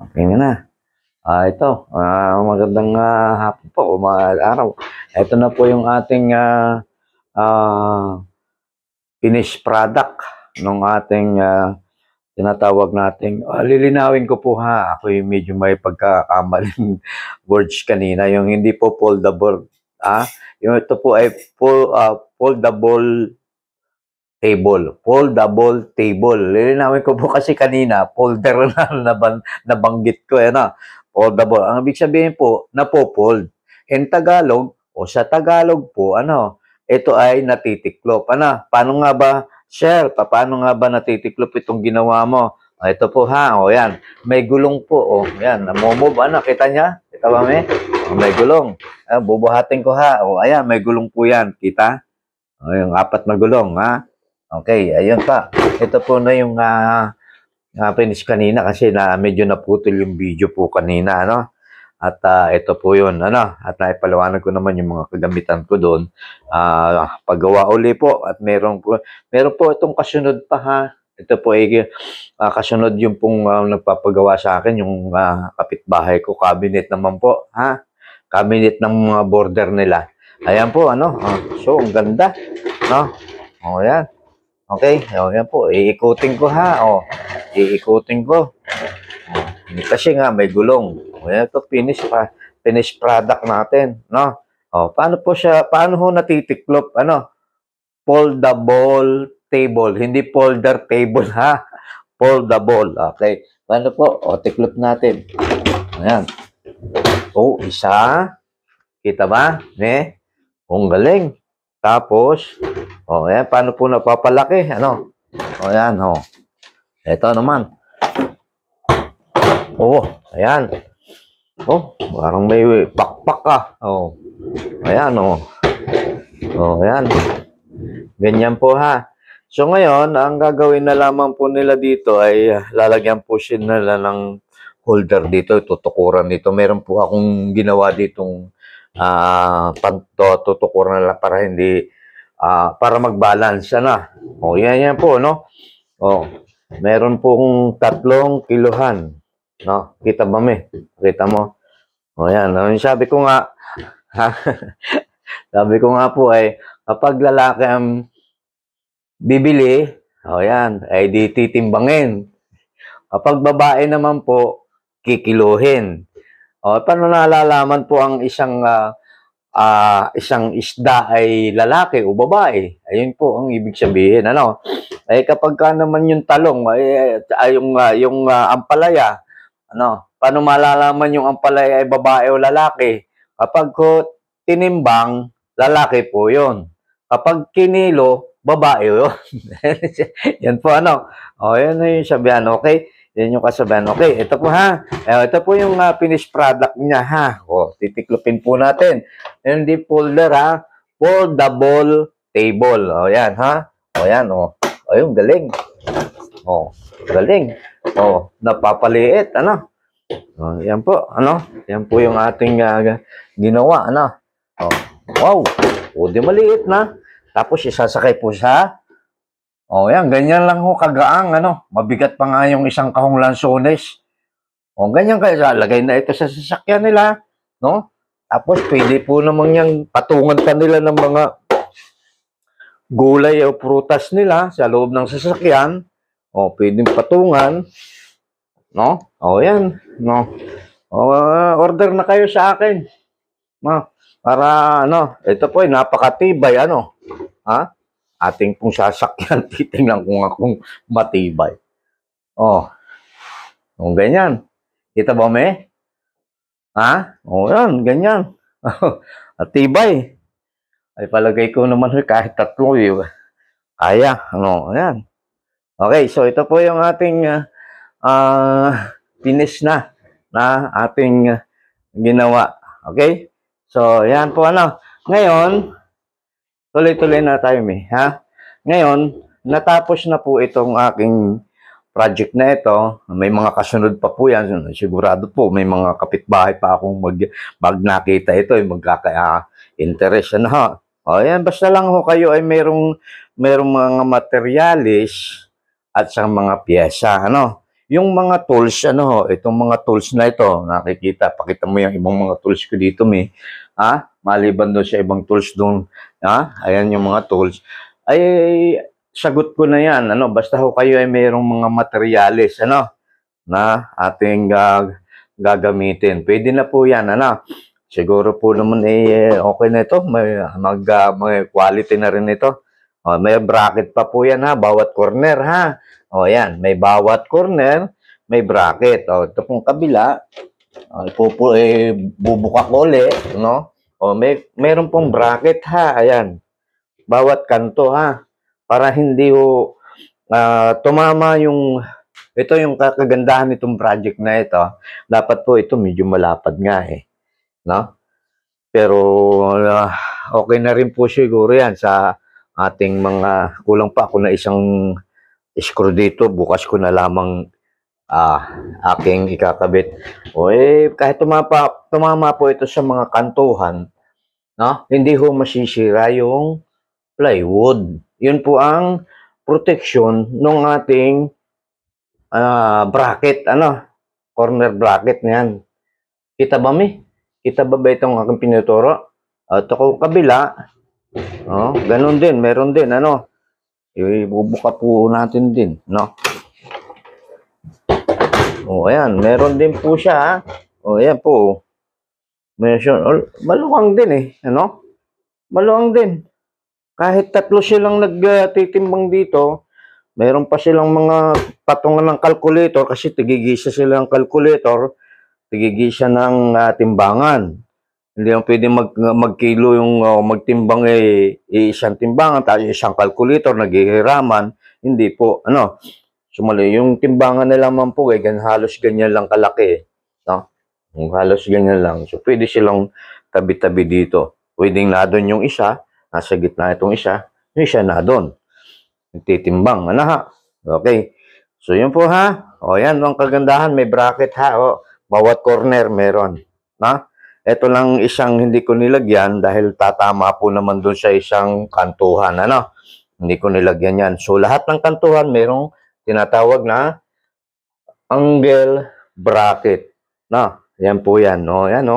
Okay na. Ito, magandang hapon po, mga araw. Ito na po yung ating finished product ng ating tinatawag nating, lilinawin ko po ha, ako yung medyo may pagkakamaling words kanina, yung hindi po foldable, yung ito po ay foldable table. Lilinawin ko po kasi kanina, folder na nabanggit ko, foldable. Ang ibig sabihin po, napo-fold. In Tagalog, o sa Tagalog po, ito ay natitiklop. Paano nga ba, Sir, paano nga ba natitiklop itong ginawa mo? Ito po ha, yan. May gulong po, yan. Namomove, kita niya? Kita ba, may? May gulong. Bubuhatin ko ha. Ayan, may gulong po yan. Kita? Yung 4 na gulong, ha? Okay, ayun pa. Ito po na yung finish kanina kasi medyo naputol yung video po kanina, At ito po yun, At naipaliwanag ko naman yung mga kagamitan ko doon. Paggawa uli po at meron po itong kasunod pa ha. Ito po ay kasunod yung pong nagpapagawa sa akin, yung kapitbahay ko, cabinet naman po, ha? Cabinet ng mga border nila. Ayan po, so, ang ganda, Ayan. Okay, yan po. Iikutin ko ha. Iikutin ko. Kasi nga may gulong. Ito finished product natin, paano ho natitiklop, foldable table, hindi folder table ha. Foldable. Okay. Paano po? Tiklop natin. Ayan. Isa. Kita ba? Ang galing. Tapos, ayan, paano po napapalaki? Ayan, Ito naman. Ayan. Parang may pakpak ka. Ayan, ayan. Ganyan po ha. So ngayon, ang gagawin na lamang po nila dito ay lalagyan po nila ng holder dito, tutukuran dito. Meron po akong ginawa ditong tutukuran na lang para hindi para mag-balance yan po meron pong 3 kilohan kita ba kita mo yan sabi ko nga sabi ko nga po ay kapag lalaki ang bibili yan ay di titimbangin, kapag babae naman po kikiluhin. Paano nalalaman po ang isang isda ay lalaki o babae? Ayun po ang ibig sabihin, kapag naman yung talong, yung ampalaya, paano malalaman yung ampalaya ay babae o lalaki? Kapag tinimbang, lalaki po yun. Kapag kinilo, babae yun. Yan po, yan na yung sabihan, okay? Yan yung kasabihan. Okay, ito po ha. Ito po yung finished product niya ha. Titiklopin po natin. Hindi folder ha. Foldable table. Yan ha. Yan yung galing. Galing. Napapaliit. Yan po. Yan po yung ating ginawa. Wow. Di maliit na. Tapos isasakay po sa yan, ganyan lang kagaang, mabigat pa nga yung isang kahong lansones. Ganyan kaya, lagay na ito sa sasakyan nila, Tapos, pwede po namang yung patungan ka nila ng mga gulay o prutas nila sa loob ng sasakyan. Pwedeng patungan, yan, order na kayo sa akin, para, ito po ay napakatibay, ating pong sasakyan, titingnan ko nga kung matibay. Ganyan. Kita ba, yan, ganyan. Atibay. Ay palagay ko naman kahit 3, kaya, yan. Okay, so ito po yung ating finish na ating ginawa. Okay? So, yan po, Ngayon, tuloy-tuloy na tayo, ha? Ngayon, natapos na po itong aking project na ito. May mga kasunod pa po yan. Sigurado po, may mga kapitbahay pa akong mag nakita ito, magkaka-interest. Yan, basta lang kayo ay merong mga materialis at sa mga piyesa, yung mga tools, ano ho, itong mga tools na ito, nakikita, pakita mo yung ibang mga tools ko dito, may, maliban doon sa ibang tools doon, ayan yung mga tools, ay, sagot ko na yan, ano, basta ho kayo ay mayroong mga materyales, ano, na ating gagamitin. Pwede na po yan, ano. Siguro po naman okay na ito. May quality na rin ito. May bracket pa po yan ha, bawat corner ha. Yan, may bawat corner, may bracket. Ito pong kabila, bubuka ko ulit, no? Meron pong bracket ha, ayan. Bawat kanto ha, para hindi ho tumama yung ito yung kagandahan nitong project na ito. Dapat po ito medyo malapad nga no? Pero okay na rin po siguro yan sa ating mga kulang pa ako na isang screw dito. Bukas ko na lamang aking ikakabit. Kahit tumama po ito sa mga kantuhan, no? Hindi ho masisira yung plywood. Yun po ang protection ng ating bracket, ano? Corner bracket niyan. Kita ba Kita ba itong aking pinuturo? Ito ko kabila. Ganun din, meron din, ano? Ibubuka po natin din, no? Ayan, meron din po siya, ayan po. Maluwang din ano? Maluwang din. Kahit tatlo silang nagtitimbang dito, meron pa silang mga patungan ng calculator kasi tigigisa sila ng calculator, tigigisa ng timbangan. Hindi lang pwede magkilo yung magtimbang isang timbangan, tayo isang calculator, naghihiraman. Hindi po, ano, sumali, yung timbangan na lamang po, halos ganyan lang kalaki, no? Halos ganyan lang. So, pwede silang tabi-tabi dito. Pwedeng na doon yung isa, nasa gitna itong isa, yung isa na doon. Nagtitimbang, ano ha? Okay. So, yun po ha. Yan, ang kagandahan, may bracket ha. Bawat corner meron. Na? Ito lang isang hindi ko nilagyan dahil tatama po naman doon sa isang kantuhan. Ano? Hindi ko nilagyan yan. So, lahat ng kantuhan merong tinatawag na angle bracket. Na? Yan po yan. Yan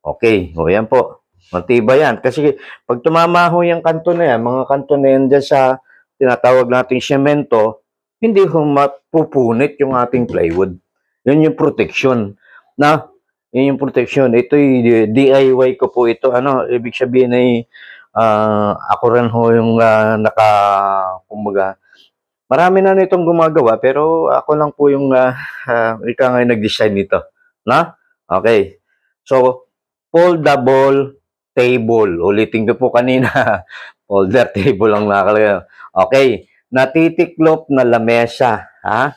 Okay. Yan po. Matibay yan. Kasi pag tumama ho yung kanto na yan, mga kanto na yan dyan sa tinatawag nating semento, hindi ho mapupunit yung ating plywood. Yun yung protection. Na? Yun yung protection. Ito'y DIY ko po ito. Ano, ibig sabihin ay ako rin ho yung kumbaga, marami na nitong gumagawa pero ako lang po yung ika nga nag-design nito. Na? Okay. So, foldable table. Ulitin ko po kanina. Folder table ang nakalagay. Okay. Natitiklop na lamesa.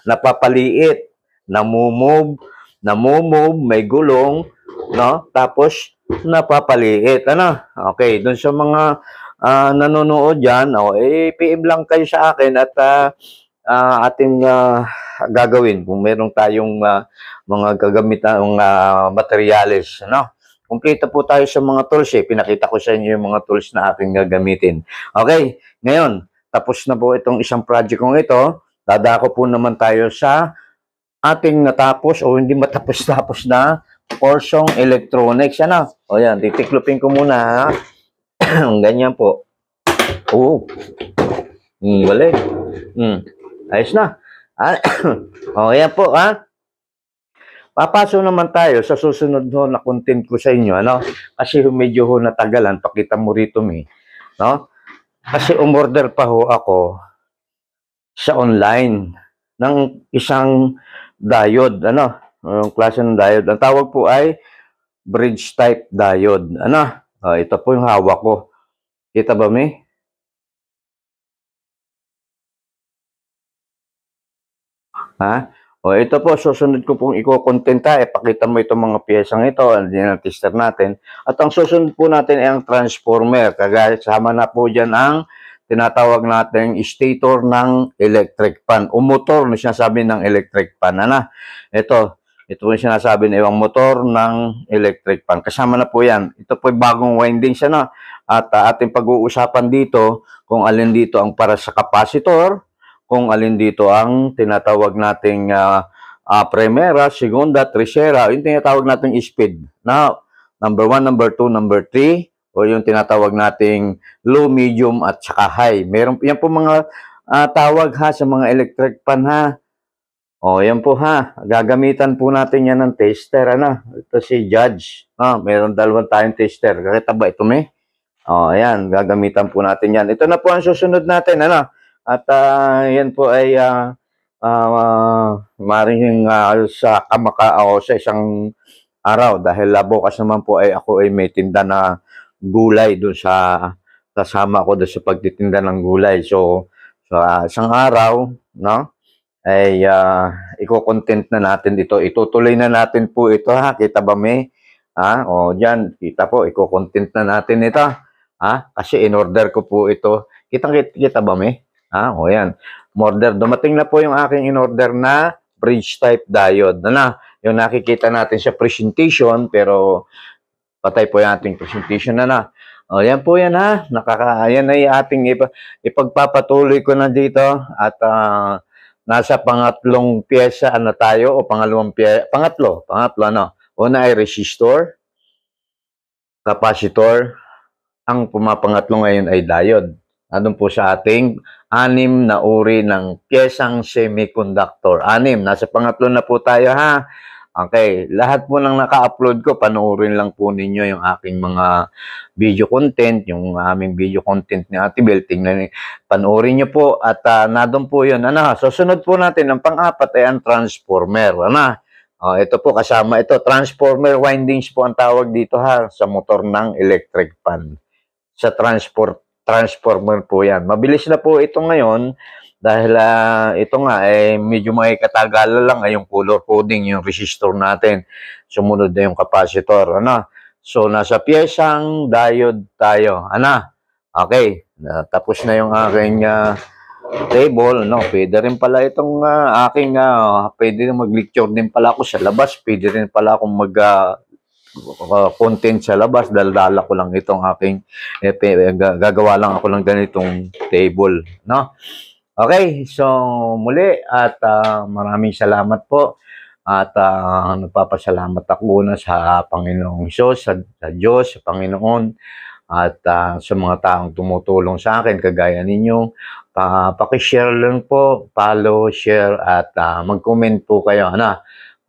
Napapaliit. Namumove, may gulong, no? Tapos, napapaliit. Ano? Okay. Doon sa mga nanonood dyan, PM lang kayo sa akin at ating gagawin kung meron tayong mga gagamitan ng materyales, no? Kumpleto po tayo sa mga tools Pinakita ko sa inyo yung mga tools na aking gagamitin. Okay, ngayon, tapos na po itong isang project kong ito. Dadako po naman tayo sa ating natapos o hindi matapos-tapos na porsyong electronics. Ano? Yan, titiklopin ko muna ha. Ganyan po. Galing. Ayos na. Yan po ha. Papasok naman tayo sa susunod na content ko sa inyo, ano? Kasi medyo natagalan, pakita mo rito, no? Kasi umorder pa ako sa online ng isang diode, ano? Yung klase ng diode. Ang tawag po ay bridge type diode, ano? Ito po yung hawak ko. Kita ba, ito po, susunod ko pong i-contenta, pakita mo itong mga piyesang ito, ang tester natin. At ang susunod po natin ay ang transformer. Kagaya, sama na po dyan ang tinatawag natin stator ng electric fan. O motor na sinasabi ng electric fan. Ito po yung sinasabi ng ibang motor ng electric fan. Kasama na po yan. Ito po yung bagong winding siya, At ating pag-uusapan dito, kung alin dito ang para sa capacitor, kung alin dito ang tinatawag nating primera, segunda, tercera, yung tinatawag nating speed. Now, number 1, number 2, number 3, o yung tinatawag nating low, medium, at saka high. Meron, yan po mga tawag ha sa mga electric fan ha. O, yan po ha. Gagamitan po natin yan ng tester. Ano? Ito si Judge. Meron dalawang tayong tester. Kakita ba ito, may? O, ayan. Gagamitan po natin yan. Ito na po ang susunod natin. Ano? At yan po ay maring sa o sa isang araw. Dahil bukas naman po ay ako ay may tinda na gulay doon sa kasama ko doon sa pagtitinda ng gulay. So, sa isang araw, no? Ay iko-content na natin ito. Itutuloy na natin po ito ha. Kita ba may? O diyan, kita po, iko-content na natin ito. Kasi in-order ko po ito. Kita ba may? O yan. Order. Dumating na po yung aking in-order na bridge type diode. Yung nakikita natin sa presentation, pero patay po yung ating presentation na. O yan po yan ha. Yan ay ating ipagpapatuloy ko na dito. At nasa pangatlong pyesa na tayo o pangalawang pyesa, pangatlo ano. Una ay resistor, capacitor, ang pumapangatlo ngayon ay diode. Andun po sa ating 6 na uri ng pyesang semiconductor. 6, nasa pangatlo na po tayo ha. Okay, lahat po ng naka-upload ko, panoorin lang po ninyo yung aking mga video content, yung aming video content ni Ate Bel. Tingnan, panoorin nyo po at nadon po yun. Susunod po natin, ang pang-apat ay ang transformer. Ito po kasama ito. Transformer windings po ang tawag dito ha, sa motor ng electric fan. Sa transformer po yan. Mabilis na po ito ngayon. Dahil ito nga, medyo may katagalan lang ay yung color coding, yung resistor natin. Sumunod na yung capacitor. So, nasa pyesang diode tayo. Okay. Tapos na yung aking table. Pwede rin pala itong aking, pwede rin mag-lecture din pala ako sa labas. Pwede rin pala akong content sa labas. Dala ko lang itong aking, gagawa lang ako ng ganitong table. Okay, so muli at maraming salamat po at nagpapasalamat ako na sa Panginoong Diyos, sa Diyos, sa Panginoon at sa mga taong tumutulong sa akin kagaya ninyo. Pakishare lang po, follow, share at mag-comment po kayo.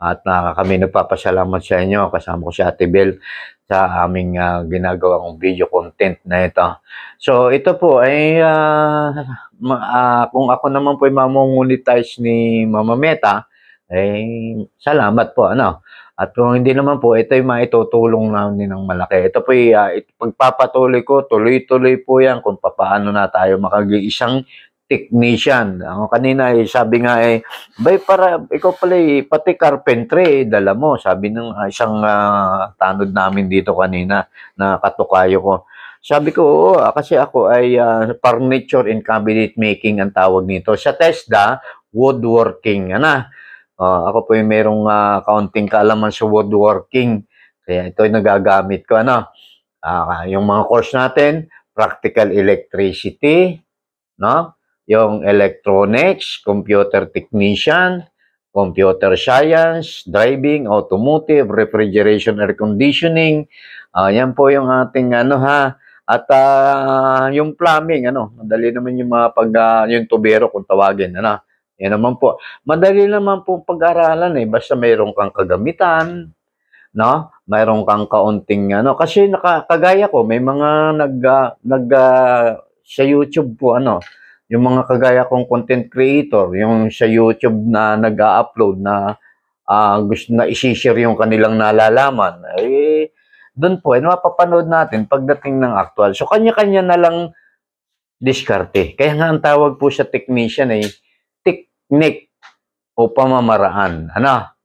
At kami nagpapasalamat sa inyo, kasama ko si Ate Bel sa aming ginagawa kong video content na ito. So, ito po ay kung ako naman po ay mamonetize ni Mama Meta, salamat po. At kung hindi naman po, ito ay maitutulong namin ng malaki. Ito po ay pagpapatuloy ko, tuloy-tuloy po yan kung paano na tayo makag-iisang technician. Kanina sabi nga para ikaw pala pati carpentry dala mo, sabi ng isang tanod namin dito kanina na katukayo ko. Sabi ko, oo, kasi ako ay furniture and cabinet making ang tawag nito. Sa TESDA, woodworking. Ako po yung merong kaunting kaalaman sa woodworking. Kaya ito yung nagagamit ko. Yung mga course natin, practical electricity, yung electronics, computer technician, computer science, driving, automotive, refrigeration, air conditioning. Yan po yung ating At yung plumbing, madali naman yung mga yung tubero kung tawagin, Yan naman po. Madali naman po pag-aralan basta mayroon kang kagamitan, mayroon kang kaunting kasi kagaya ko, may mga sa YouTube po yung mga kagaya kong content creator, yung sa YouTube na nag-a-upload na gusto na i-share yung kanilang nalalaman, doon po, mapapanood natin pagdating ng actual. So, kanya-kanya na lang diskarte. Kaya nga ang tawag po sa technician technique o pamamaraan. Ano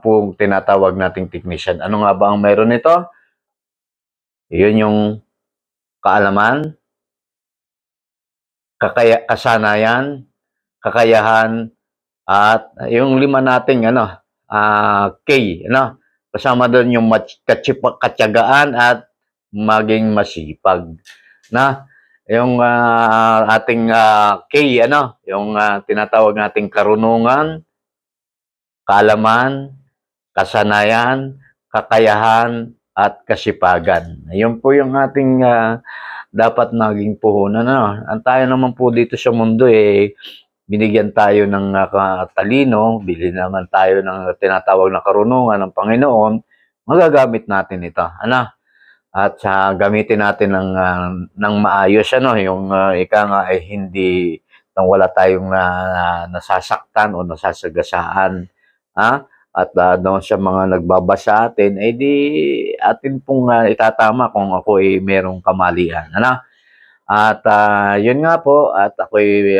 po tinatawag nating technician? Ano nga ba ang mayroon nito? Yun yung kaalaman, kasanayan, kakayahan, at yung 5 nating K, kasama doon yung katyagaan at maging masipag. Yung ating K, yung tinatawag nating karunungan, kaalaman, kasanayan, kakayahan, at kasipagan. Ayun po yung ating dapat naging puhunan. Ano? Ang tayo naman po dito sa mundo, binigyan tayo ng talino, bili naman tayo ng tinatawag na karunungan ng Panginoon, magagamit natin ito. Ano? At gamitin natin ng maayos, ano, yung ika nga ay hindi nang wala tayong nasasaktan o nasasagasaan. Ha? At doon sa mga nagbabasa atin, di atin pong itatama kung ako ay merong kamalian. Ano? At yun nga po, at ako'y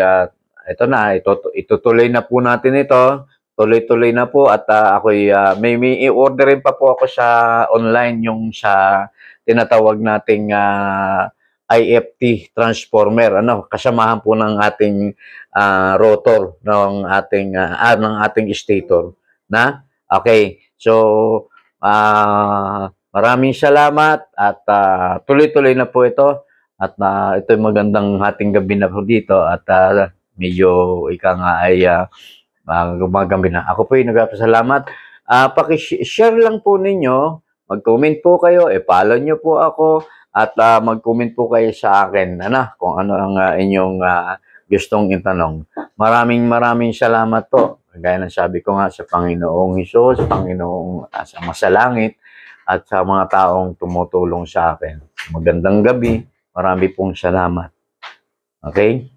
ito na, itutuloy na po natin ito. Tuloy-tuloy na po at ako'y may i-orderin pa po ako sa online yung sa tinatawag nating IFT transformer, ano, kasamahan po ng ating rotor ng ating stator na. Okay. So maraming salamat at tuloy-tuloy na po ito at ito'y magandang hating gabi na po dito at medyo ika nga ay gumagamit na. Ako po ay nagpapasalamat. Paki-share lang po ninyo, mag-comment po kayo, follow nyo po ako, at mag-comment po kayo sa akin, kung ano ang inyong gustong itanong. Maraming salamat po. Gaya ng sabi ko nga sa Panginoong Hesus, Panginoong sa masalangit, at sa mga taong tumutulong sa akin. Magandang gabi. Marami pong salamat. Okay?